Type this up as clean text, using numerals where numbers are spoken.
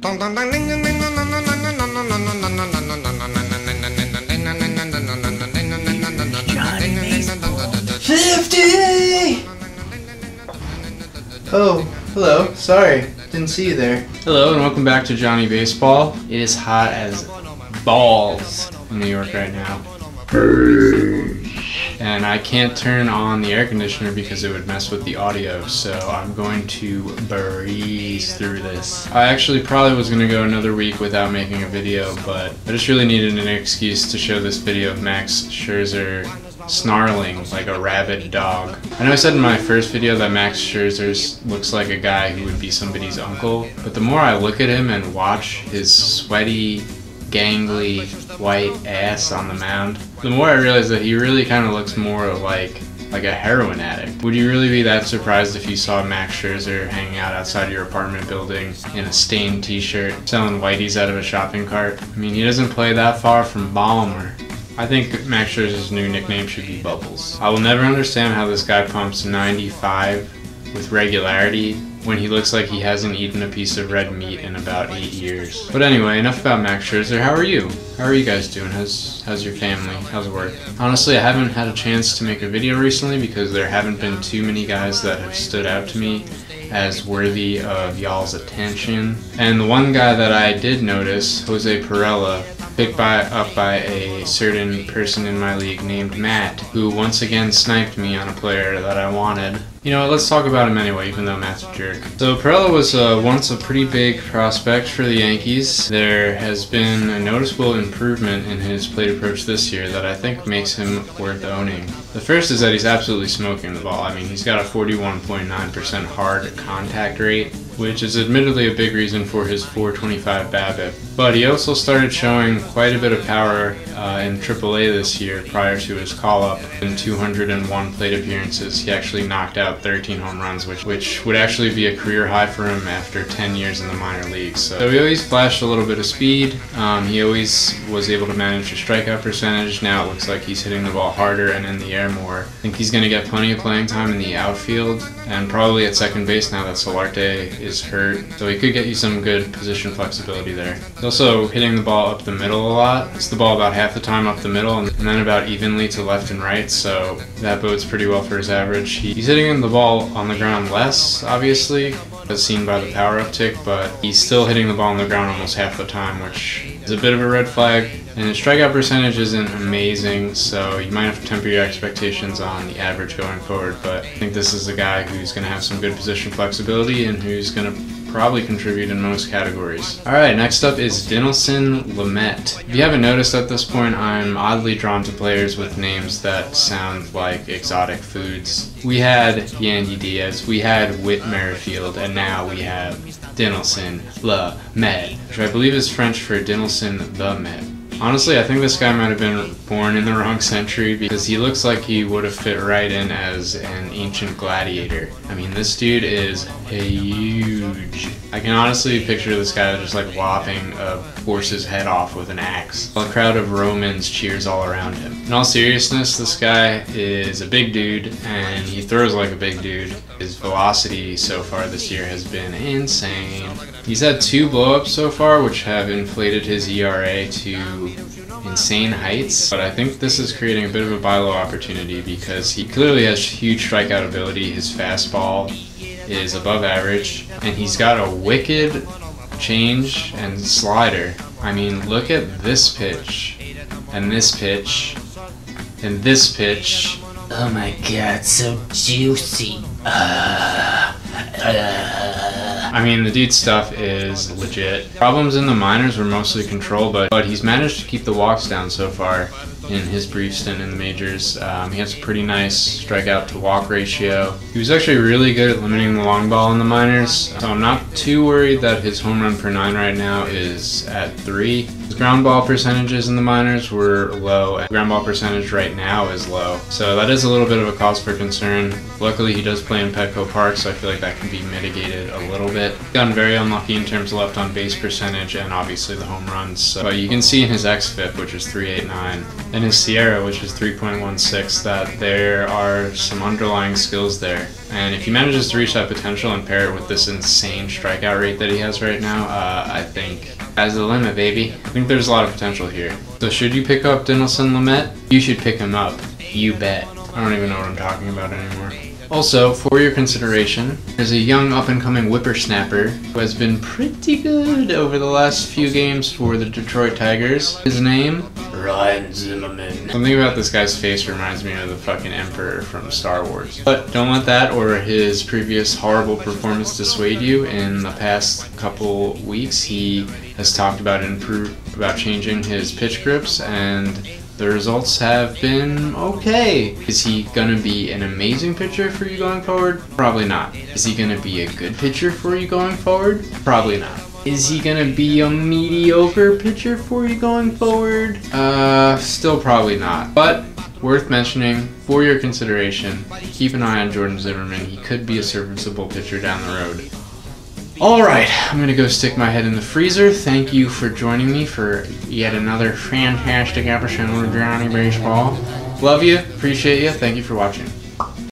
Oh, hello. Sorry, didn't see you there. Hello and welcome back to Johnny Baseball. It is hot as balls in New York right now. And I can't turn on the air conditioner because it would mess with the audio, so I'm going to breeze through this. I actually probably was going to go another week without making a video, but I just really needed an excuse to show this video of Max Scherzer snarling like a rabid dog. I know I said in my first video that Max Scherzer looks like a guy who would be somebody's uncle, but the more I look at him and watch his sweaty, gangly, white ass on the mound, the more I realize that he really kind of looks more like a heroin addict. Would you really be that surprised if you saw Max Scherzer hanging out outside your apartment building in a stained t-shirt, selling whiteys out of a shopping cart? I mean, he doesn't play that far from Baltimore. I think Max Scherzer's new nickname should be Bubbles. I will never understand how this guy pumps 95 with regularity when he looks like he hasn't eaten a piece of red meat in about 8 years. But anyway, enough about Max Scherzer. How are you? How are you guys doing? How's your family? How's work? Honestly, I haven't had a chance to make a video recently because there haven't been too many guys that have stood out to me as worthy of y'all's attention. And the one guy that I did notice, Jose Pirela, picked up by a certain person in my league named Matt, who once again sniped me on a player that I wanted. You know what, let's talk about him anyway, even though Matt's a jerk. So Pirela was once a pretty big prospect for the Yankees. There has been a noticeable improvement in his plate approach this year that I think makes him worth owning. The first is that he's absolutely smoking the ball. I mean, he's got a 41.9% hard contact rate, which is admittedly a big reason for his .425 BABIP. But he also started showing quite a bit of power in AAA this year prior to his call-up. In 201 plate appearances, he actually knocked out 13 home runs, which would actually be a career high for him after 10 years in the minor leagues. So he always flashed a little bit of speed. He always was able to manage a strikeout percentage. Now it looks like he's hitting the ball harder and in the air more. I think he's going to get plenty of playing time in the outfield and probably at second base now that Solarte is hurt. So he could get you some good position flexibility there. He's also hitting the ball up the middle a lot. It's the ball about half the time up the middle and then about evenly to left and right, so that bodes pretty well for his average. He's hitting the ball on the ground less, obviously, as seen by the power uptick, but he's still hitting the ball on the ground almost half the time, which is a bit of a red flag. And his strikeout percentage isn't amazing, so you might have to temper your expectations on the average going forward, but I think this is a guy who's going to have some good position flexibility and who's going to probably contribute in most categories. Alright, next up is Dinelson Lamet. If you haven't noticed at this point, I'm oddly drawn to players with names that sound like exotic foods. We had Yandy Diaz, we had Whit Merrifield, and now we have Dinelson Lamet, which I believe is French for Dinelson the Met. Honestly, I think this guy might have been born in the wrong century because he looks like he would have fit right in as an ancient gladiator. I mean, this dude is huge. I can honestly picture this guy just like lopping a horse's head off with an axe, while a crowd of Romans cheers all around him. In all seriousness, this guy is a big dude and he throws like a big dude. His velocity so far this year has been insane. He's had 2 blow-ups so far, which have inflated his ERA to insane heights, but I think this is creating a bit of a buy low opportunity because he clearly has huge strikeout ability. His fastball is above average, and he's got a wicked change and slider. I mean, look at this pitch, and this pitch, and this pitch. Oh my god, so juicy. I mean, the dude's stuff is legit. Problems in the minors were mostly control, but he's managed to keep the walks down so far in his brief stint in the majors. He has a pretty nice strikeout to walk ratio. He was actually really good at limiting the long ball in the minors, so I'm not too worried that his home run per 9 right now is at 3. His ground ball percentages in the minors were low, and ground ball percentage right now is low, so that is a little bit of a cause for concern. Luckily, he does play in Petco Park, so I feel like that can be mitigated a little bit. He's gotten very unlucky in terms of left on base percentage and obviously the home runs, but you can see in his xFIP, which is 389, and his Sierra, which is 3.16, that there are some underlying skills there. And if he manages to reach that potential and pair it with this insane strikeout rate that he has right now, I think sky's the limit, baby. I think there's a lot of potential here. So should you pick up Dinelson Lamet? You should pick him up. You bet. I don't even know what I'm talking about anymore. Also, for your consideration, there's a young up-and-coming whippersnapper who has been pretty good over the last few games for the Detroit Tigers. His name? Jordan Zimmermann. Something about this guy's face reminds me of the fucking Emperor from Star Wars. But don't let that or his previous horrible performance dissuade you. In the past couple weeks, he has talked about changing his pitch grips, and the results have been okay. Is he gonna be an amazing pitcher for you going forward? Probably not. Is he gonna be a good pitcher for you going forward? Probably not. Is he gonna be a mediocre pitcher for you going forward? Still probably not. But worth mentioning for your consideration, keep an eye on Jordan Zimmermann. He could be a serviceable pitcher down the road. Alright, I'm gonna go stick my head in the freezer. Thank you for joining me for yet another fantastic episode of Johnny Baseball. Love you, appreciate you, thank you for watching.